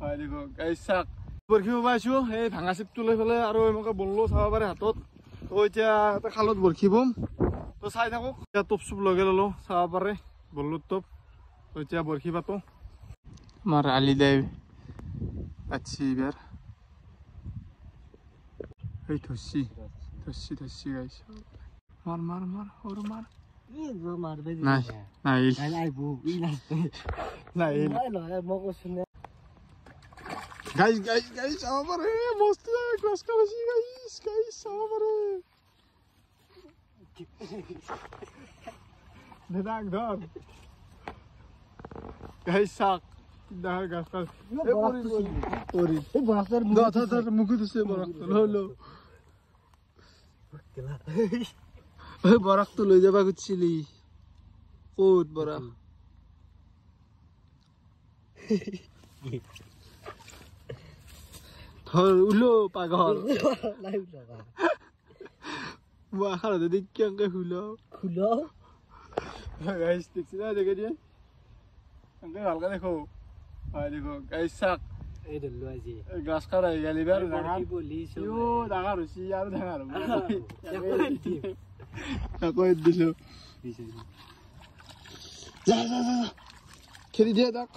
হয় দেখো গাইছ চাক বৰশী পাইছো এই ভাঙা চিপটো লৈ পেলাই আৰু এনেকৈ বললো চাব পাৰে হাতত তো এতিয়া এটা খালত বৰশী বম তো চাই থাকো এতিয়া টোপ চুপ লগাই ললো চাব পাৰে বললোৰ টোপ তো এতিয়া বৰশী পাতো আমাৰ আলি দে আছি এবাৰ এই ধৰছি ধৰছি ধৰছি গাইছ মাৰ মাৰ মাৰ ওৰ মাৰ নাই নাই নাই গাইছ গাইছ গাইছ চাব পাৰে মস্ত ক্ৰস কৰিছি গাইছ গাইছ চাব পাৰে দেদাক ধৰ গাইছ চাক দাৰ গাছ গাছ এ পৰি পৰি এই বাছৰ ধৰ মুখি দিছে বৰক হলো এই বৰকটো লৈ যাবা খুজিছিলি ক'ত বৰক ধৰ উলো পাগল মই আখাৰ যদি কেনেকে খুলো খুলো গাইছ দেখছি না দেখে দিয়ে কেনেকে ভালকে দেখো হয় দেখো গাইছ চাক এই দল্লো আজি গ্লাস কাটা গেলি বের ডাঙৰ বলিছো ইও ডাঙৰ হৈছি আৰু ডাঙৰ হ'ব কৈ দিলো যা যা যা খেলি দিয়ে তাক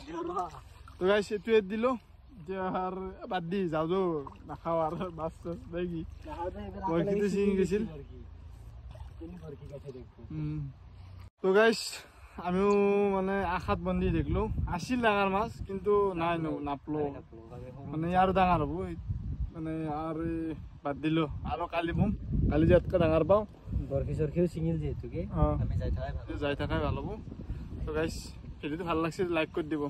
তো গাইছ এটুৱে দিলো এতিয়া আৰ বাদ দি যাও যো নাখাও আৰ মাছ দেখি বৰশীটো ছিঙি গৈছিল তো গাইছ আমিও মানে আশাত বন্ধি দেখলো আছিল ডাঙৰ মাছ কিন্তু নাই নাপলো মানে আৰু ডাঙৰ হ'ব মানে আৰু বাদ দিলো আৰু কালি বম কালি যাতকৈ ডাঙৰ পাওঁ বৰশী চৰশীও ছিঙিল যিহেতুকে আমি যাই থাকাই ভাল হ'ব তো গাইছ ভিডিঅ'টো ভাল লাগিছিল লাইক কৰি দিব